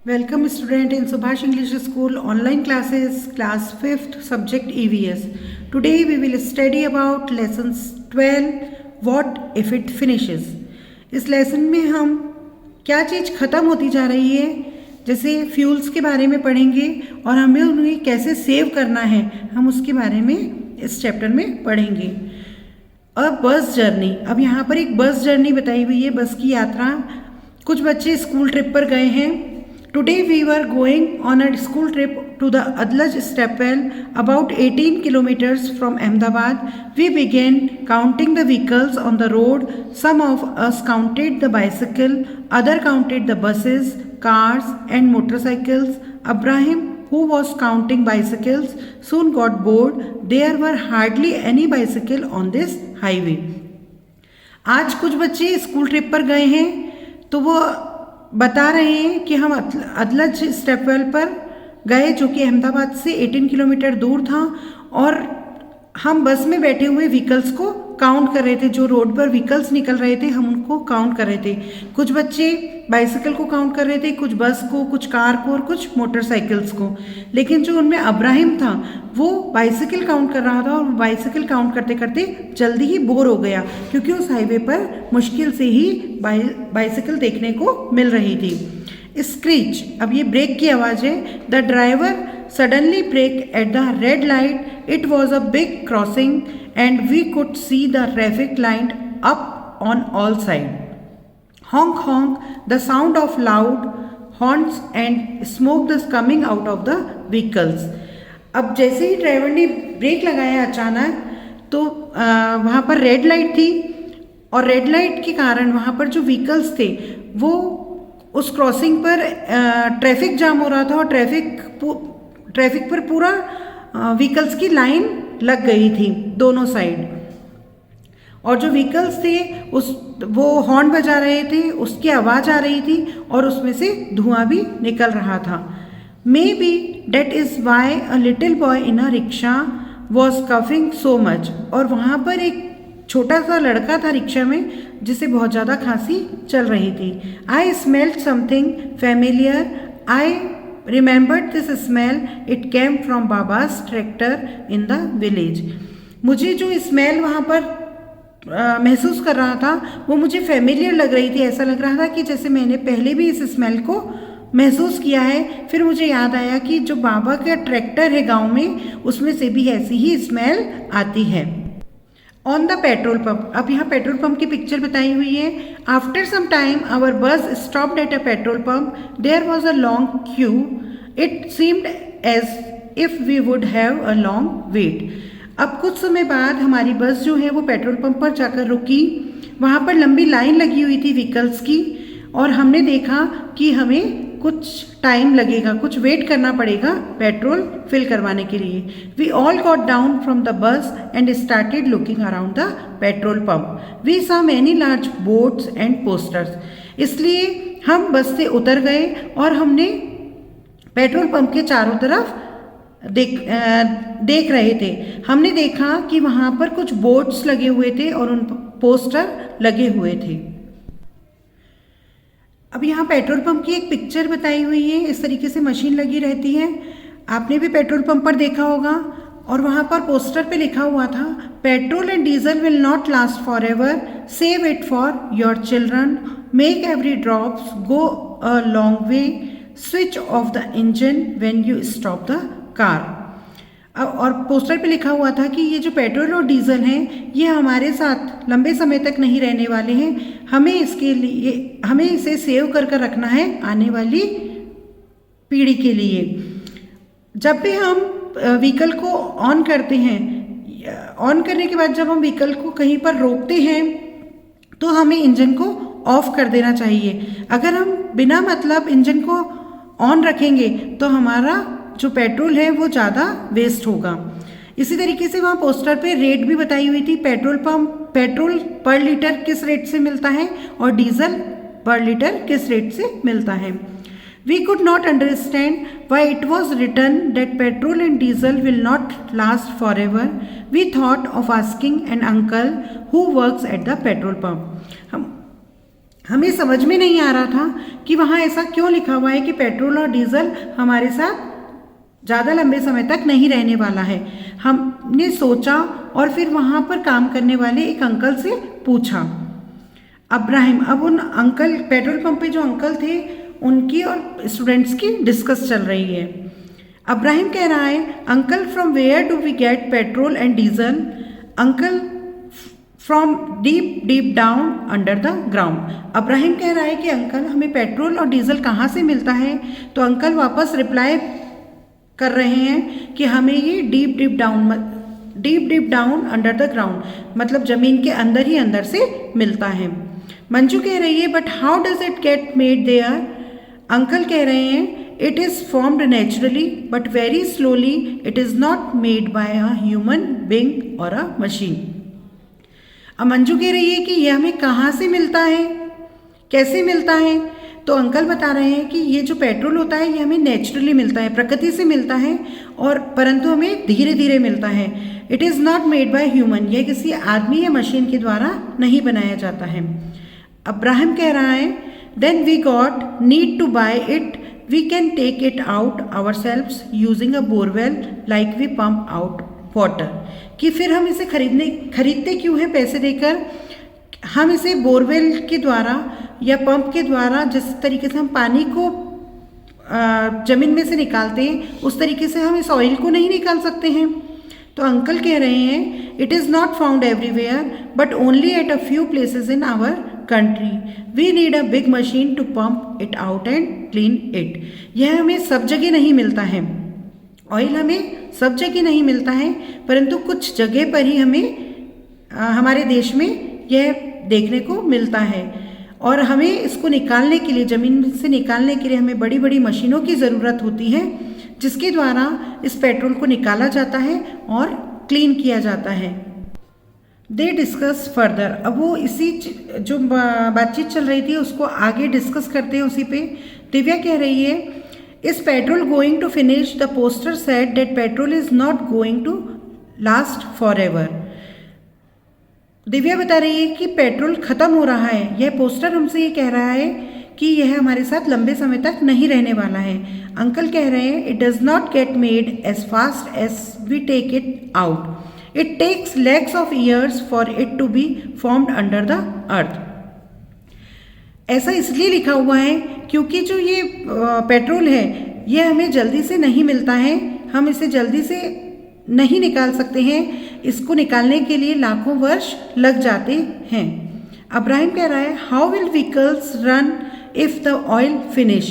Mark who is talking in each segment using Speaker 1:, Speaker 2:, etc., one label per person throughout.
Speaker 1: Welcome student in Subhash English School online classes class 5th subject EVS. Today we will study about lessons 12 what if it finishes. इस lesson में हम क्या चीज़ ख़त्म होती जा रही है जैसे फ्यूल्स के बारे में पढ़ेंगे और हमें उन्हें कैसे सेव करना है हम उसके बारे में इस चैप्टर में पढ़ेंगे। अब बस जर्नी, अब यहाँ पर एक बस जर्नी बताई हुई है, बस की यात्रा। कुछ बच्चे स्कूल ट्रिप पर गए हैं। Today we were going on a school trip to the Adlaj Stepwell, about 18 kilometers from Ahmedabad. We began counting the vehicles on the road. Some of us counted the bicycle, other counted the buses, cars and motorcycles. Abraham, who was counting bicycles, soon got bored. There were hardly any bicycle on this highway. आज कुछ बच्चे school trip पर गए हैं तो वो बता रहे हैं कि हम अदलज स्टेपवेल पर गए जो कि अहमदाबाद से 18 किलोमीटर दूर था और हम बस में बैठे हुए व्हीकल्स को काउंट कर रहे थे। जो रोड पर व्हीकल्स निकल रहे थे हम उनको काउंट कर रहे थे। कुछ बच्चे बाइसिकल को काउंट कर रहे थे, कुछ बस को, कुछ कार को और कुछ मोटरसाइकिल्स को। लेकिन जो उनमें अब्राहिम था वो बाइसिकल काउंट कर रहा था और बाइसिकल काउंट करते करते जल्दी ही बोर हो गया क्योंकि उस हाईवे पर मुश्किल से ही बाइसिकल देखने को मिल रही थी। स्क्रीच, अब ये ब्रेक की आवाज़ है। The driver suddenly brake at the red light. It was a big crossing and we could see the traffic lined up on all sides. Honk honk, the sound of loud horns and smoke was coming out of the vehicles. अब जैसे ही driver ने break लगाया अचानक तो वहाँ पर red light थी और रेड लाइट के कारण वहाँ पर जो व्हीकल्स थे वो उस क्रॉसिंग पर ट्रैफिक जाम हो रहा था और ट्रैफिक पर पूरा व्हीकल्स की लाइन लग गई थी दोनों साइड। और जो व्हीकल्स थे वो हॉर्न बजा रहे थे, उसकी आवाज़ आ रही थी और उसमें से धुआं भी निकल रहा था। May be that is why a little boy in a rickshaw was coughing so much. और वहाँ पर एक छोटा सा लड़का था रिक्शा में जिसे बहुत ज़्यादा खांसी चल रही थी। I smelled something familiar, I remembered this smell, it came from Baba's tractor in the village. मुझे जो स्मेल वहाँ पर महसूस कर रहा था वो मुझे फेमिलियर लग रही थी। ऐसा लग रहा था कि जैसे मैंने पहले भी इस स्मेल को महसूस किया है। फिर मुझे याद आया कि जो बाबा का ट्रैक्टर है गांव में उसमें से भी ऐसी ही स्मेल आती है। ऑन द पेट्रोल पंप, अब यहाँ पेट्रोल पंप की पिक्चर बताई हुई है। After some time our bus stopped at a petrol pump, there was a long queue, it seemed as if we would have a long wait. अब कुछ समय बाद हमारी बस जो है वो पेट्रोल पंप पर जाकर रुकी। वहाँ पर लंबी लाइन लगी हुई थी व्हीकल्स की और हमने देखा कि हमें कुछ टाइम लगेगा, कुछ वेट करना पड़ेगा पेट्रोल फिल करवाने के लिए। We all got down from the bus and started looking around the petrol pump. We saw many large boards and posters. इसलिए हम बस से उतर गए और हमने पेट्रोल पंप के चारों तरफ देख रहे थे। हमने देखा कि वहाँ पर कुछ बोर्ड्स लगे हुए थे और उन पोस्टर लगे हुए थे। अब यहाँ पेट्रोल पंप की एक पिक्चर बताई हुई है। इस तरीके से मशीन लगी रहती है, आपने भी पेट्रोल पंप पर देखा होगा। और वहाँ पर पोस्टर पे लिखा हुआ था, petrol and diesel will not last for ever, save it for your children, make every drops go a long way, switch off the engine when you stop the car. और पोस्टर पे लिखा हुआ था कि ये जो पेट्रोल और diesel हैं ये हमारे साथ लंबे समय तक नहीं रहने वाले हैं, हमें इसे सेव कर रखना है आने वाली पीढ़ी के लिए। जब भी हम व्हीकल को ऑन करते हैं, ऑन करने के बाद जब हम व्हीकल को कहीं पर रोकते हैं तो हमें इंजन को ऑफ कर देना चाहिए। अगर हम बिना मतलब इंजन को ऑन रखेंगे तो हमारा जो पेट्रोल है वो ज़्यादा वेस्ट होगा। इसी तरीके से वहाँ पोस्टर पे रेट भी बताई हुई थी। पेट्रोल पर लीटर किस रेट से मिलता है और डीजल पर लीटर किस रेट से मिलता है। We could not understand why it was written that petrol and diesel will not last for ever. We thought of asking an uncle who works at the petrol pump. हमें समझ में नहीं आ रहा था कि वहाँ ऐसा क्यों लिखा हुआ है कि पेट्रोल और डीजल हमारे साथ ज़्यादा लंबे समय तक नहीं रहने वाला है। हमने सोचा और फिर वहाँ पर काम करने वाले एक अंकल से पूछा। अब्राहिम, अब उन अंकल, पेट्रोल पंप पे जो अंकल थे उनकी और स्टूडेंट्स की डिस्कस चल रही है। अब्राहिम कह रहा है, uncle from where do we get petrol and diesel? Uncle from deep deep down under the ground. Abraham कह रहा है कि अंकल हमें पेट्रोल और डीजल कहाँ से मिलता है? तो अंकल वापस रिप्लाई कर रहे हैं कि हमें ये deep deep down under the ground, मतलब जमीन के अंदर ही अंदर से मिलता है। मंजू कह रही है, but how does it get made there? Uncle कह रहे हैं, it is formed naturally but very slowly, it is not made by a human being और अ मशीन। अब मंजू कह रही है कि यह हमें कहाँ से मिलता है, कैसे मिलता है? तो अंकल बता रहे हैं कि ये जो पेट्रोल होता है ये हमें नेचुरली मिलता है, प्रकृति से मिलता है, और परंतु हमें धीरे धीरे मिलता है। It is not made by human, यह किसी आदमी या मशीन के द्वारा नहीं बनाया जाता है। अब्राहम कह रहा है, then we got need to buy it, we can take it out ourselves using a borewell like we pump out water. कि फिर हम इसे खरीदते क्यों हैं पैसे देकर? हम इसे बोरवेल के द्वारा या पंप के द्वारा, जिस तरीके से हम पानी को ज़मीन में से निकालते हैं उस तरीके से हम इस ऑयल को नहीं निकाल सकते हैं। तो अंकल कह रहे हैं, it is not found everywhere but only at a few places in our country, we need a big machine to pump it out and clean it. यह हमें सब जगह नहीं मिलता है, ऑयल हमें सब जगह नहीं मिलता है, परंतु कुछ जगह पर ही हमें हमारे देश में यह देखने को मिलता है, और हमें इसको निकालने के लिए, ज़मीन से निकालने के लिए हमें बड़ी बड़ी मशीनों की ज़रूरत होती है, जिसके द्वारा इस पेट्रोल को निकाला जाता है और क्लीन किया जाता है। दे डिस्कस फर्दर, अब वो इसी जो बातचीत चल रही थी उसको आगे डिस्कस करते हैं उसी पे। दिव्या कह रही है, is petrol going to finish? The poster said that petrol is not going to last for ever. Divya बता रही है कि पेट्रोल ख़त्म हो रहा है, यह पोस्टर हमसे ये कह रहा है कि यह हमारे साथ लंबे समय तक नहीं रहने वाला है। अंकल कह रहे हैं, it does not get made as fast as we take it out, it takes lakhs of years for it to be formed under the earth. ऐसा इसलिए लिखा हुआ है क्योंकि जो ये पेट्रोल है ये हमें जल्दी से नहीं मिलता है, हम इसे जल्दी से नहीं निकाल सकते हैं, इसको निकालने के लिए लाखों वर्ष लग जाते हैं। अब्राहिम कह रहा है, how will vehicles run if the oil finish?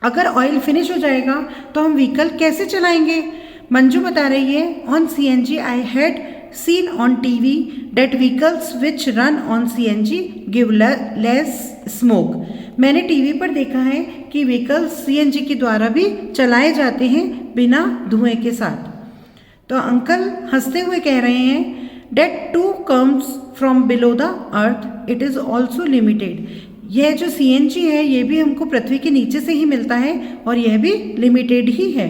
Speaker 1: अगर ऑयल फिनिश हो जाएगा तो हम व्हीकल कैसे चलाएंगे? मंजू बता रही है, on CNG I had seen on TV that vehicles which run on CNG give less smoke। मैंने टीवी पर देखा है कि व्हीकल्स CNG के द्वारा भी चलाए जाते हैं बिना धुएं के साथ। तो अंकल हंसते हुए कह रहे हैं, that too comes from below the earth, it is also limited। यह जो CNG है ये भी हमको पृथ्वी के नीचे से ही मिलता है और यह भी लिमिटेड ही है।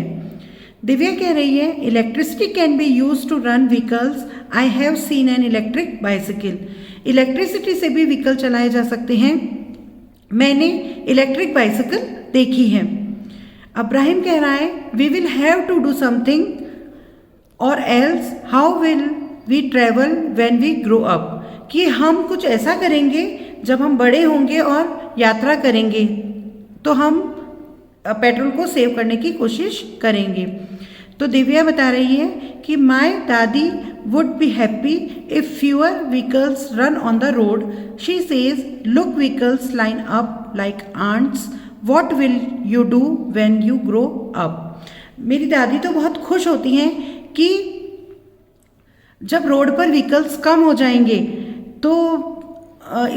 Speaker 1: दिव्या कह रही है, electricity can be use to run vehicles, I have seen an electric bicycle. Electricity से भी व्हीकल चलाए जा सकते हैं, मैंने इलेक्ट्रिक बाइसिकल देखी है। अब्राहिम कह रहा है, we will have to do something or else how will we travel when we grow up. कि हम कुछ ऐसा करेंगे जब हम बड़े होंगे और यात्रा करेंगे तो हम पेट्रोल को सेव करने की कोशिश करेंगे। तो दिव्या बता रही है कि my dadi would be happy if fewer vehicles run on the road, she says look vehicles line up like ants, what will you do when you grow up. मेरी दादी तो बहुत खुश होती हैं कि जब रोड पर व्हीकल्स कम हो जाएंगे, तो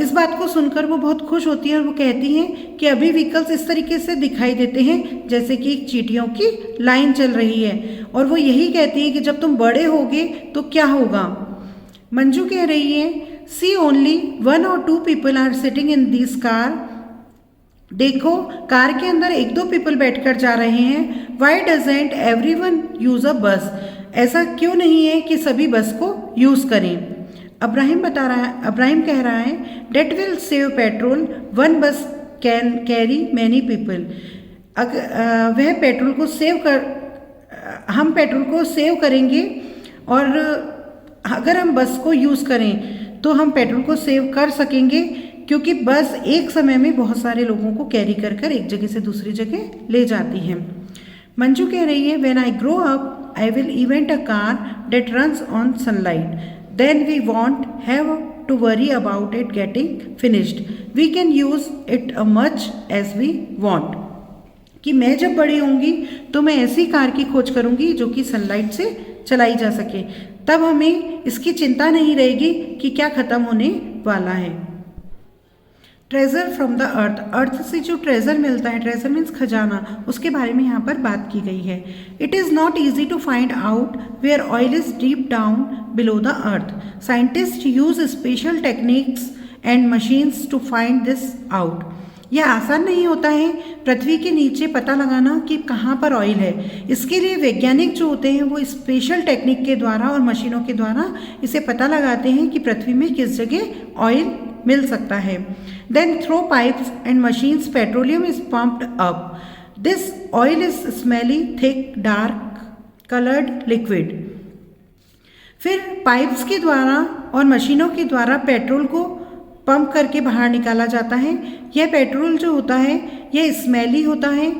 Speaker 1: इस बात को सुनकर वो बहुत खुश होती है और वो कहती हैं कि अभी व्हीकल्स इस तरीके से दिखाई देते हैं जैसे कि चींटियों की लाइन चल रही है, और वो यही कहती हैं कि जब तुम बड़े होगे तो क्या होगा। मंजू कह रही है, see only 1 or 2 people are sitting in this car. देखो कार के अंदर 1-2 पीपल बैठकर जा रहे हैं। Why doesn't everyone use a bus? ऐसा क्यों नहीं है कि सभी बस को यूज़ करें। अब्राहिम कह रहा है that will save petrol, one bus can carry many people. वह पेट्रोल को हम पेट्रोल को सेव करेंगे, और अगर हम बस को यूज़ करें तो हम पेट्रोल को सेव कर सकेंगे, क्योंकि बस एक समय में बहुत सारे लोगों को कैरी कर एक जगह से दूसरी जगह ले जाती है। मंजू कह रही है when I grow up I will invent a car that runs on sunlight, then we won't have to worry about it getting finished, we can use it a much as we want. कि मैं जब बड़ी होंगी तो मैं ऐसी car की खोज करूंगी जो कि सनलाइट से चलाई जा सके, तब हमें इसकी चिंता नहीं रहेगी कि क्या ख़त्म होने वाला है। ट्रेजर फ्रॉम द अर्थ, अर्थ से जो ट्रेजर मिलता है, ट्रेजर मीन्स खजाना, उसके बारे में यहाँ पर बात की गई है। It is not easy to find out where oil is deep down below the earth, scientist use special techniques and machines to find this out. यह आसान नहीं होता है पृथ्वी के नीचे पता लगाना कि कहाँ पर ऑयल है। इसके लिए वैज्ञानिक जो होते हैं वो स्पेशल टेक्निक के द्वारा और मशीनों के द्वारा इसे पता लगाते हैं कि पृथ्वी में किस जगह ऑयल मिल सकता है। Then through pipes and machines petroleum is pumped up, this oil is smelly thick dark coloured liquid. फिर पाइप्स के द्वारा और मशीनों के द्वारा पेट्रोल को पंप करके बाहर निकाला जाता है। यह पेट्रोल जो होता है यह स्मेली होता है,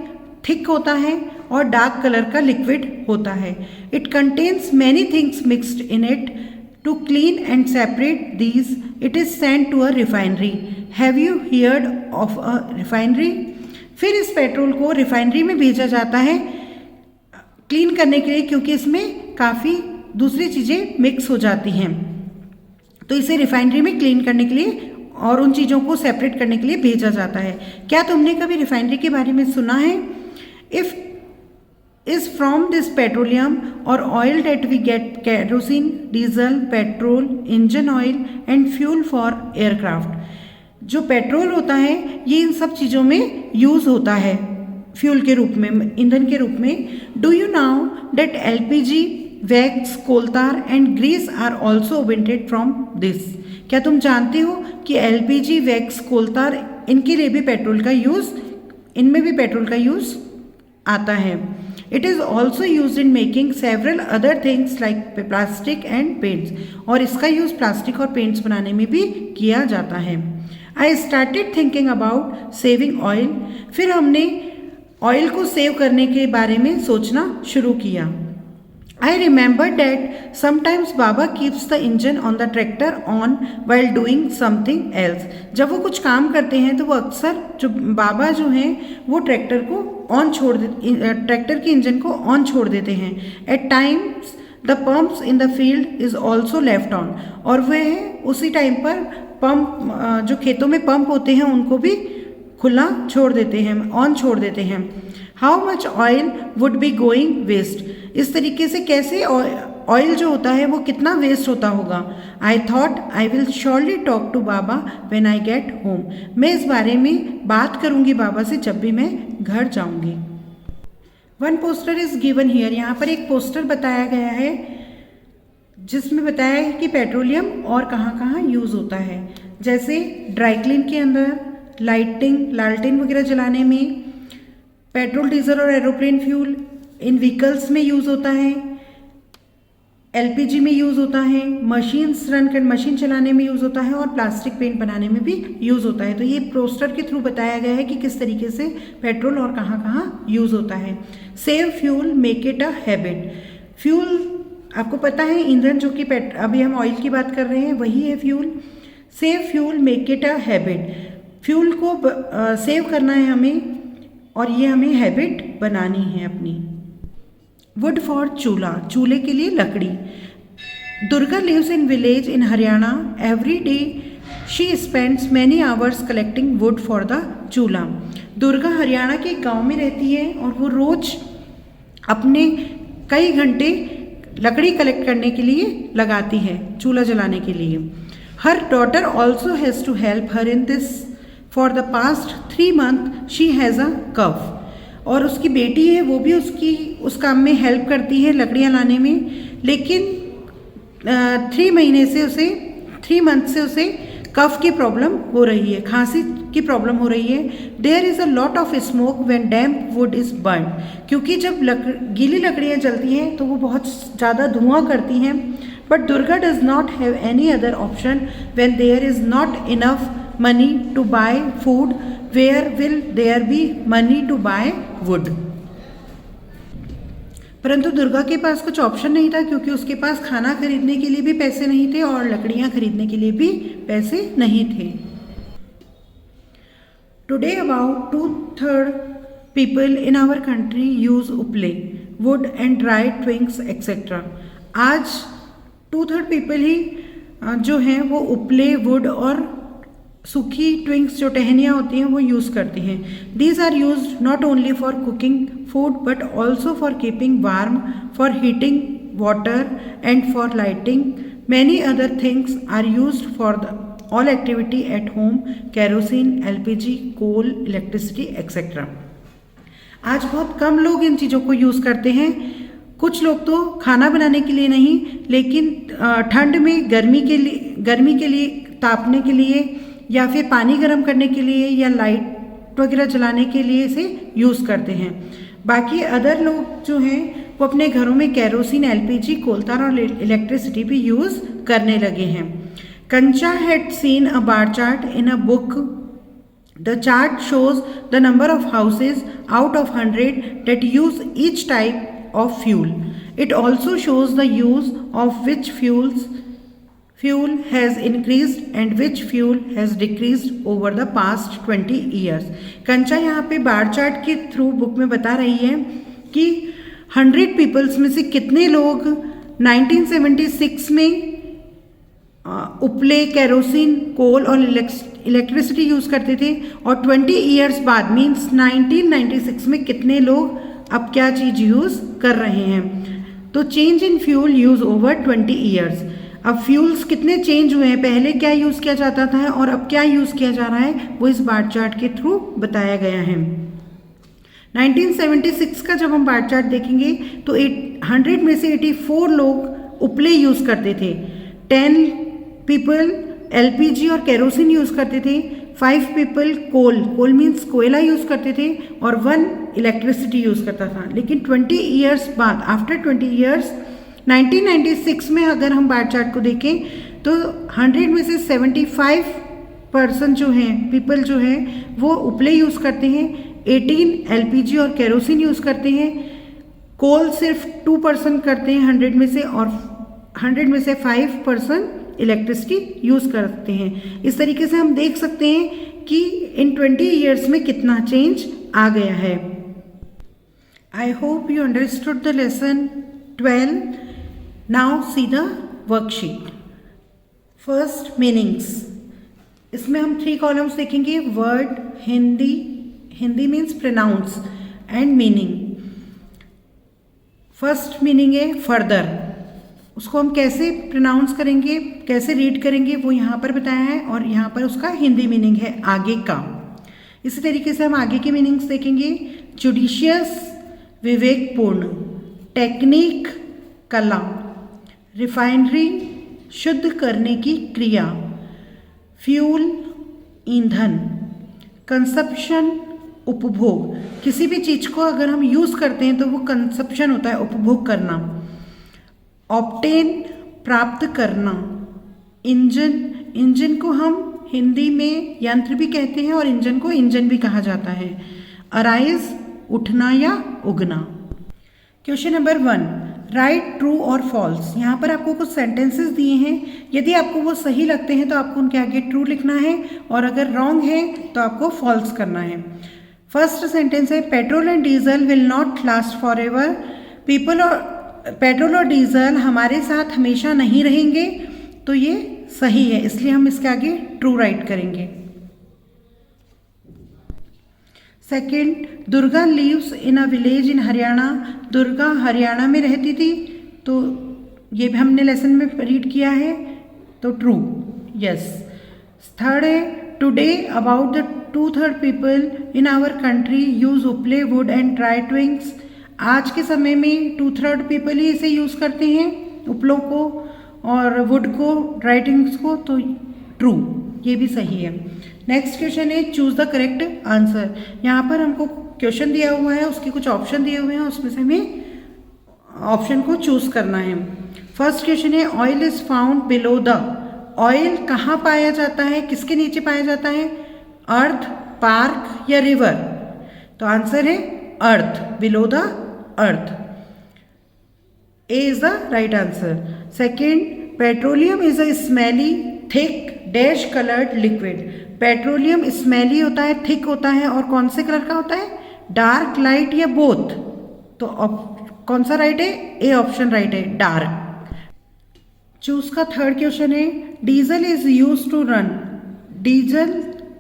Speaker 1: थिक होता है और डार्क कलर का लिक्विड होता है। It contains many things mixed in it, to clean and separate these it is sent to a refinery. Have you heard of a refinery? फिर इस पेट्रोल को रिफाइनरी में भेजा जाता है क्लीन करने के लिए, क्योंकि इसमें काफ़ी दूसरी चीज़ें मिक्स हो जाती हैं, तो इसे रिफाइनरी में क्लीन करने के लिए और उन चीज़ों को सेपरेट करने के लिए भेजा जाता है। क्या तुमने कभी रिफाइनरी के बारे में सुना है? If is from this petroleum और oil that we get kerosene, diesel, petrol, engine oil and fuel for aircraft. जो पेट्रोल होता है ये इन सब चीज़ों में यूज़ होता है फ्यूल के रूप में, ईंधन के रूप में। Do you know that LPG, wax, coal tar and grease are also invented from this? क्या तुम जानते हो कि एलपीजी, वैक्स, कोलतार इनके लिए भी पेट्रोल का यूज़, इनमें भी पेट्रोल का यूज़ आता है। It is also use in making several other things like plastic and paints, और इसका यूज़ प्लास्टिक और पेंट्स बनाने में भी किया जाता है। I started thinking about saving oil, फिर हमने ऑयल को सेव करने के बारे में सोचना शुरू किया। I remember that sometimes Baba keeps the engine on the tractor on while doing something else. जब वो कुछ काम करते हैं तो वो अक्सर बाबा जो हैं वो ट्रैक्टर के इंजन को ऑन छोड़ देते हैं। At times the pumps in the field is also left on, और वह उसी टाइम पर पंप जो खेतों में पंप होते हैं उनको भी खुला छोड़ देते हैं, ऑन छोड़ देते हैं। How much oil would be going waste, इस तरीके से कैसे ऑयल जो होता है वो कितना वेस्ट होता होगा। I thought I will surely talk to Baba when I get home, मैं इस बारे में बात करूंगी बाबा से जब भी मैं घर जाऊंगी। One poster is given here, यहाँ पर एक पोस्टर बताया गया है जिसमें बताया है कि पेट्रोलियम और कहाँ कहाँ यूज़ होता है। जैसे ड्राई क्लीन के अंदर, लालटेन वगैरह जलाने में, पेट्रोल, डीजल और एरोप्लेन फ्यूल इन व्हीकल्स में यूज़ होता है, एलपीजी में यूज़ होता है, मशीन चलाने में यूज़ होता है और प्लास्टिक पेंट बनाने में भी यूज़ होता है। तो ये पोस्टर के थ्रू बताया गया है कि किस तरीके से पेट्रोल और कहाँ कहाँ यूज़ होता है। Save fuel, make it a habit. Fuel आपको पता है ईंधन जो कि अभी हम ऑयल की बात कर रहे हैं वही है fuel. Save fuel, make it a habit. Fuel को सेव करना है हमें और ये हमें हैबिट बनानी है अपनी। वुड फॉर चूल्हा, चूल्हे के लिए लकड़ी। Durga lives in village in Haryana, every day she spends many hours collecting wood for the chulha. Durga Haryana के गांव में रहती है और वो रोज अपने कई घंटे लकड़ी कलेक्ट करने के लिए लगाती है चूल्हा जलाने के लिए। Her daughter also has to help her in this, for the past 3 months she has a cough. और उसकी बेटी है वो भी उस काम में हेल्प करती है लकड़ियाँ लाने में, लेकिन 3 महीने से उसे 3 मंथ से उसे कफ की प्रॉब्लम हो रही है, खांसी की प्रॉब्लम हो रही है। There is a lot of smoke when damp wood is burn, क्योंकि जब गीली लकड़ियाँ जलती हैं तो वो बहुत ज़्यादा धुआं करती हैं। But Durga does not have any other option when there is not enough money to buy food, where will there be money to buy wood. परंतु दुर्गा के पास कुछ ऑप्शन नहीं था, क्योंकि उसके पास खाना खरीदने के लिए भी पैसे नहीं थे और लकड़ियां खरीदने के लिए भी पैसे नहीं थे। Today about 2/3 people in our country use uple, wood and dry twigs etcetera. आज 2/3 पीपल ही जो हैं वो उपले, वुड और सूखी ट्विंग्स जो टहनियाँ होती हैं वो यूज़ करते हैं। These are use not only for cooking food but also for keeping warm, for heating water and for lighting. Many other things are use for the all activity at home, kerosene, LPG, coal, electricity etcetera. आज बहुत कम लोग इन चीज़ों को use करते हैं। कुछ लोग तो खाना बनाने के लिए नहीं, लेकिन ठंड में गर्मी के लिए तापने के लिए या फिर पानी गर्म करने के लिए या लाइट वगैरह जलाने के लिए इसे यूज़ करते हैं। बाकी अदर लोग जो हैं वो अपने घरों में केरोसिन, LPG, कोलतार और इलेक्ट्रिसिटी भी यूज़ करने लगे हैं। कंचा had seen a bar chart in a book. The chart shows the number of houses out of 100 that use each type of fuel. It also shows the use of which fuel has increased and which fuel has decreased over the past 20 years. कंचा यहाँ पे bar chart के through book में बता रही है कि 100 peoples में से कितने लोग 1976 में उपले, केरोसिन, कोल और इलेक्ट्रिसिटी यूज़ करते थे और 20 ईयर्स बाद मीन्स 1996 में कितने लोग अब क्या चीज़ यूज़ कर रहे हैं। तो change in fuel use over 20 years. अब फ्यूल्स कितने चेंज हुए हैं, पहले क्या यूज़ किया जाता था और अब क्या यूज़ किया जा रहा है, वो इस बार चार्ट के थ्रू बताया गया है। 1976 का जब हम बार चार्ट देखेंगे तो 100 में से 84 लोग उपले यूज़ करते थे, 10 पीपल LPG और केरोसिन यूज़ करते थे, 5 पीपल कोल मीन्स कोयला यूज़ करते थे और 1 इलेक्ट्रिसिटी यूज़ करता था। लेकिन 20 ईयर्स बाद, आफ्टर 20 ईयर्स 1996 में अगर हम बार चार्ट को देखें तो 100 में से 75% जो हैं पीपल जो हैं वो उपले यूज़ करते हैं, 18 LPG और केरोसिन यूज़ करते हैं, कोल सिर्फ 2% करते हैं 100 में से और 100 में से 5% इलेक्ट्रिसिटी यूज़ करते हैं। इस तरीके से हम देख सकते हैं कि इन 20 ईयर्स में कितना चेंज आ गया है। I hope you understood the lesson 12. Now see the worksheet. First meanings. इसमें हम 3 कॉलम्स देखेंगे, word, Hindi means pronouns and meaning. First meaning है फर्दर, उसको हम कैसे प्रोनाउंस करेंगे, कैसे रीड करेंगे वो यहाँ पर बताया है और यहाँ पर उसका हिंदी मीनिंग है आगे का। इसी तरीके से हम आगे के मीनिंग्स देखेंगे, जुडिशियस विवेकपूर्ण, टेक्निक कला, रिफाइनरी शुद्ध करने की क्रिया, फ्यूल ईंधन, कंसप्शन उपभोग, किसी भी चीज़ को अगर हम यूज़ करते हैं तो वो कंसप्शन होता है, उपभोग करना, ऑब्टेन प्राप्त करना, इंजन को हम हिंदी में यंत्र भी कहते हैं और इंजन को इंजन भी कहा जाता है, अराइज उठना या उगना। क्वेश्चन नंबर 1, राइट ट्रू और फॉल्स। यहाँ पर आपको कुछ सेंटेंसेस दिए हैं, यदि आपको वो सही लगते हैं तो आपको उनके आगे ट्रू लिखना है और अगर रॉन्ग है तो आपको फॉल्स करना है। फर्स्ट सेंटेंस है, petrol and diesel will not last for ever. Petrol और डीजल हमारे साथ हमेशा नहीं रहेंगे, तो ये सही है, इसलिए हम इसके आगे ट्रू राइट करेंगे। Second, Durga lives in a village in Haryana. Durga Haryana में रहती थी, तो ये भी हमने लेसन में रीड किया है, तो ट्रू, यस। थर्ड है, today about the 2/3 people in our country use uple, wood and dry twigs. आज के समय में 2/3 पीपल ही इसे यूज़ करते हैं, उपलों को और वुड को, राइटिंग्स को, तो ट्रू, ये भी सही है। नेक्स्ट क्वेश्चन है चूज द करेक्ट आंसर। यहाँ पर हमको क्वेश्चन दिया हुआ है, उसके कुछ ऑप्शन दिए हुए हैं, उसमें से हमें ऑप्शन को चूज करना है। फर्स्ट क्वेश्चन है oil is found below the. ऑयल कहाँ पाया जाता है, किसके नीचे पाया जाता है? अर्थ, पार्क या रिवर? तो आंसर है earth, below the earth. A is the right answer. Second, petroleum is a smelly thick dash coloured liquid. Petroleum smelly होता है, थिक होता है, और कौन से कलर का होता है? डार्क, लाइट या बोथ? तो कौन सा राइट है? ए ऑप्शन राइट है, डार्क। चूज का थर्ड क्वेश्चन है diesel is use to run. Diesel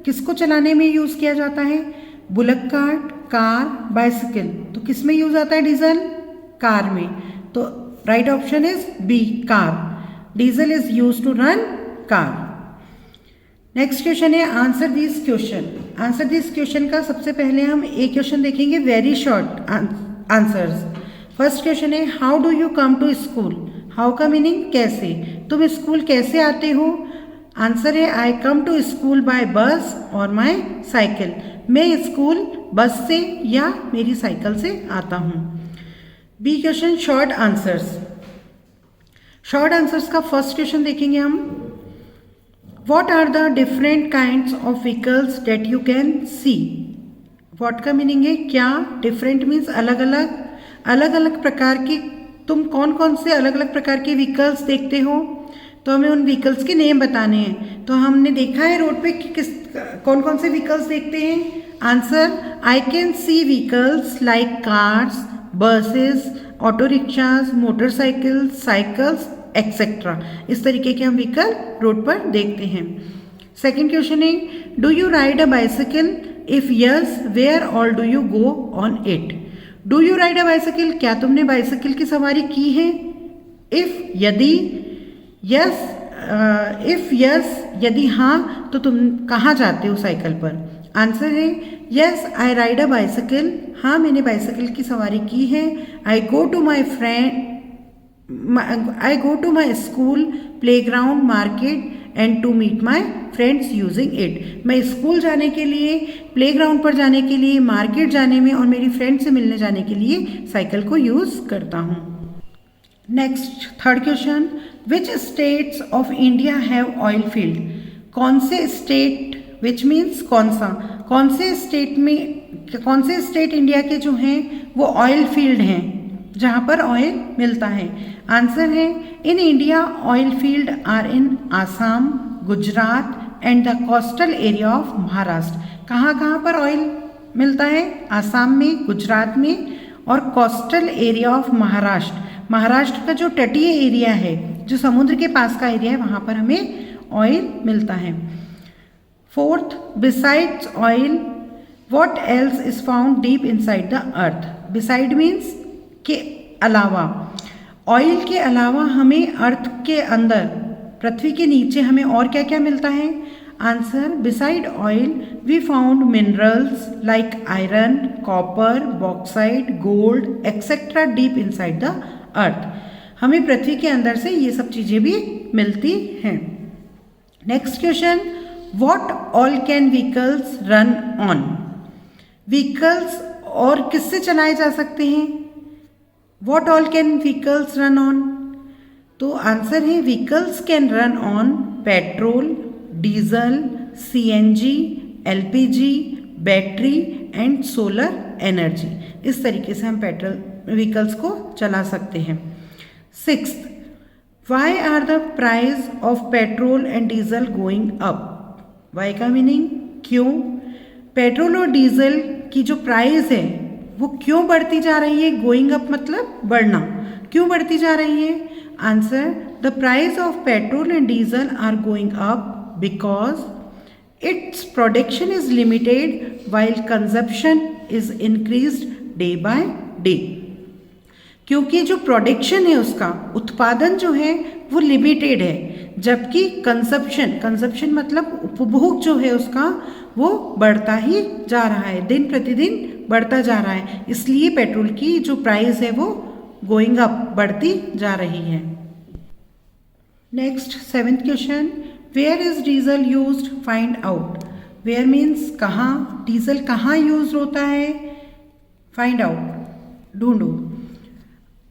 Speaker 1: किसको चलाने में यूज किया जाता है? Bullock cart, car, bicycle? तो किस में यूज आता है डीजल? कार में। तो right option is B, car. Diesel is use to run car. Next question है answer this question. Answer this question का सबसे पहले हम एक क्वेश्चन देखेंगे, very short answers. First question है how do you come to school. How का meaning कैसे, तुम स्कूल कैसे आते हो? आंसर है I come to school by bus और माई साइकिल। मैं स्कूल बस से या मेरी साइकिल से आता हूँ। B question short answers. Short answers का फर्स्ट क्वेश्चन देखेंगे हम। What are the different kinds of vehicles that you can see? What का मीनिंग है क्या? डिफरेंट मीन्स अलग अलग, अलग अलग प्रकार की। तुम कौन कौन से अलग अलग प्रकार के व्हीकल्स देखते हो? तो हमें उन व्हीकल्स के नेम बताने हैं। तो हमने देखा है रोड पे कि कौन कौन से व्हीकल्स देखते हैं। Answer I can see vehicles like cars, buses, auto rickshaws, motorcycle, cycles etcetera. इस तरीके के हम व्हीकल रोड पर देखते हैं। सेकेंड क्वेश्चन है do you ride a bicycle? If yes where all do you go on it. Do you ride a bicycle, क्या तुमने बाइसिकल की सवारी की है? इफ यदि यस, इफ यस यदि हाँ, तो तुम कहाँ जाते हो साइकिल पर? आंसर है yes I ride a bicycle. हाँ मैंने बाइसिकल की सवारी की है। I go to my friend, I go to my school, playground, market and to meet my friends using it. मैं स्कूल जाने के लिए, प्लेग्राउंड पर जाने के लिए, मार्केट जाने में और मेरी फ्रेंड से मिलने जाने के लिए साइकिल को यूज़ करता हूँ। Next third question, which states of India have oil field. कौन से स्टेट, विच मीन्स कौन सा, कौन से स्टेट में, कौन से स्टेट इंडिया के जो हैं वो ऑयल फील्ड हैं जहाँ पर ऑयल मिलता है। आंसर है in India oil field are in Assam, Gujarat and the coastal area of Maharashtra. कहाँ कहाँ पर ऑयल मिलता है? आसाम में, गुजरात में और coastal area of Maharashtra. Maharashtra का जो तटीय एरिया है, जो समुद्र के पास का एरिया है, वहाँ पर हमें ऑयल मिलता है। Fourth, besides oil what else is found deep inside the earth. Beside means के अलावा, ऑयल के अलावा हमें अर्थ के अंदर, पृथ्वी के नीचे हमें और क्या क्या मिलता है? Answer beside oil we found minerals like iron, copper, bauxite, gold etcetera deep inside the earth. हमें पृथ्वी के अंदर से ये सब चीज़ें भी मिलती हैं। Next question, what all can vehicles run on. Vehicles और किससे चलाए जा सकते हैं? What all can vehicles run on? तो आंसर है vehicles can run on petrol, diesel, CNG, LPG, battery and solar energy. इस तरीके से हम पेट्रोल व्हीकल्स को चला सकते हैं। Sixth, why are the price of petrol and diesel going up. Why का मीनिंग क्यों। पेट्रोल और डीजल की जो प्राइस है वो क्यों बढ़ती जा रही है? गोइंग अप मतलब बढ़ना, क्यों बढ़ती जा रही है? Answer the price of petrol and diesel are going up because its production is limited while consumption is increased day by day. क्योंकि जो प्रोडक्शन है उसका, उत्पादन जो है वो लिमिटेड है, जबकि कंजप्शन मतलब उपभोग जो है उसका वो बढ़ता ही जा रहा है, दिन प्रतिदिन बढ़ता जा रहा है। इसलिए पेट्रोल की जो प्राइस है वो गोइंग अप, बढ़ती जा रही है। Next 7th question, where is diesel used, find out. Where means कहाँ, डीजल कहाँ यूज होता है, फाइंड आउट, ढूंढो।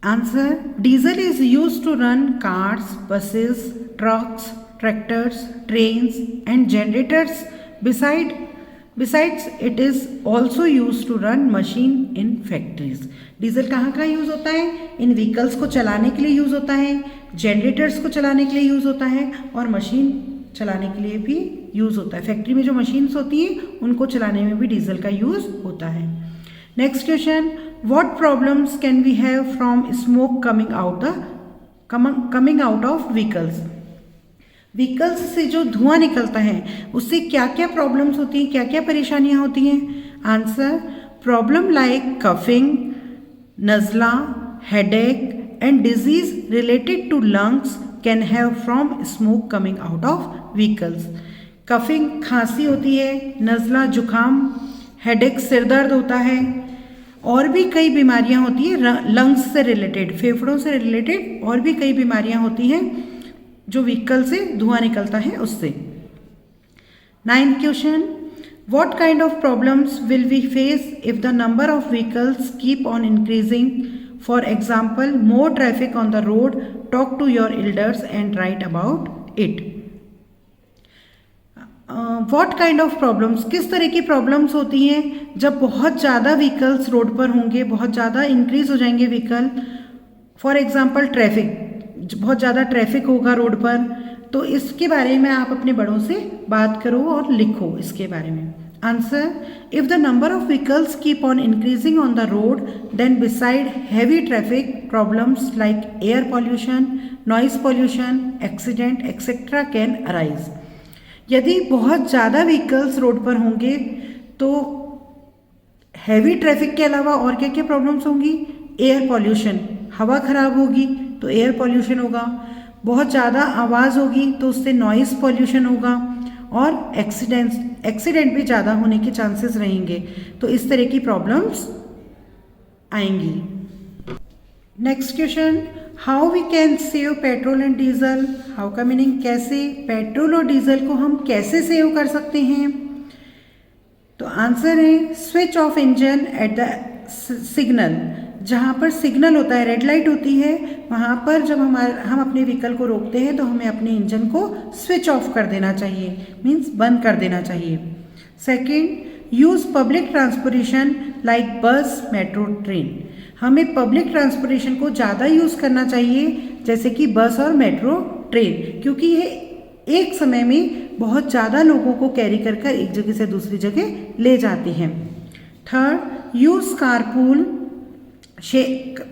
Speaker 1: Answer, diesel is use to run cars, buses, trucks, tractors, trains and generators. Besides, it is also used to run machine in factories. Diesel कहाँ कहाँ use होता है, इन vehicles को चलाने के लिए यूज़ होता है, जनरेटर्स को चलाने के लिए यूज़ होता है और मशीन चलाने के लिए भी यूज़ होता है। फैक्ट्री में जो मशीन्स होती हैं उनको चलाने में भी डीजल का यूज़ होता है। Next question, what problems can we have from smoke coming out of vehicles. Vehicles से जो धुआं निकलता है उससे क्या क्या प्रॉब्लम्स होती हैं, क्या क्या परेशानियां होती हैं। आंसर, प्रॉब्लम लाइक कफिंग, नज़ला, headache and disease related to lungs can have from smoke coming out of vehicles. Coughing खांसी होती है, नज़ला जुकाम, हेडेक सिर दर्द होता है और भी कई बीमारियां होती हैं लंग्स से रिलेटेड, फेफड़ों से रिलेटेड और भी कई बीमारियां होती हैं जो व्हीकल से धुआं निकलता है उससे। 9th question, what kind of problems will we face if the number of vehicles keep on increasing. For example, more traffic on the road, talk to your elders and write about it. What kind of problems, किस तरह की problems होती हैं जब बहुत ज़्यादा vehicles road पर होंगे, बहुत ज़्यादा इंक्रीज हो जाएंगे व्हीकल। फॉर एग्जाम्पल, ट्रैफिक, बहुत ज़्यादा ट्रैफिक होगा रोड पर, तो इसके बारे में आप अपने बड़ों से बात करो और लिखो इसके बारे में। Answer, if the number of vehicles keep on increasing on the road then beside heavy traffic problems like air pollution, noise pollution, accident etcetera can arise. यदि बहुत ज़्यादा व्हीकल्स रोड पर होंगे तो हैवी ट्रैफिक के अलावा और क्या क्या प्रॉब्लम्स होंगी। एयर पॉल्यूशन, हवा खराब होगी तो एयर पॉल्यूशन होगा, बहुत ज़्यादा आवाज़ होगी तो उससे नॉइज़ पॉल्यूशन होगा और एक्सीडेंट भी ज़्यादा होने के चांसेस रहेंगे, तो इस तरह की प्रॉब्लम्स आएंगी। Next question, how we can save petrol and diesel. How का मीनिंग कैसे, पेट्रोल और डीजल को हम कैसे सेव कर सकते हैं। तो आंसर है, switch off engine at the signal. जहाँ पर सिग्नल होता है, रेड लाइट होती है, वहाँ पर जब हम अपने व्हीकल को रोकते हैं तो हमें अपने इंजन को स्विच ऑफ कर देना चाहिए, मीन्स बंद कर देना चाहिए। Second, use public transportation like बस, मेट्रो, ट्रेन। हमें पब्लिक ट्रांसपोर्टेशन को ज़्यादा यूज़ करना चाहिए, जैसे कि बस और मेट्रो, ट्रेन, क्योंकि ये एक समय में बहुत ज़्यादा लोगों को कैरी कर कर एक जगह से दूसरी जगह ले जाती हैं। Third, use carpool.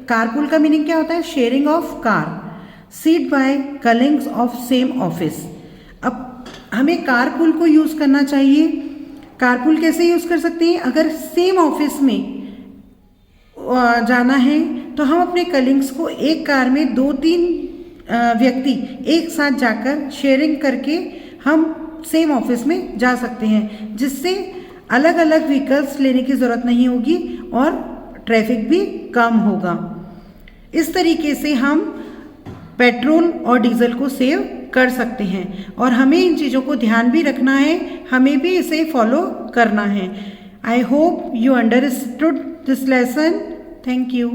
Speaker 1: कारपूल का मीनिंग क्या होता है, sharing of car. Seat by colleagues of same office. अब हमें कारपूल को यूज़ करना चाहिए। कारपूल कैसे यूज़ कर सकते हैं, अगर सेम ऑफिस में जाना है तो हम अपने कलीग्स को एक कार में 2-3 व्यक्ति एक साथ जाकर शेयरिंग करके हम सेम ऑफिस में जा सकते हैं, जिससे अलग अलग व्हीकल्स लेने की ज़रूरत नहीं होगी और ट्रैफिक भी कम होगा। इस तरीके से हम पेट्रोल और डीजल को सेव कर सकते हैं और हमें इन चीज़ों को ध्यान भी रखना है, हमें भी इसे फॉलो करना है। I hope you understood this lesson. Thank you.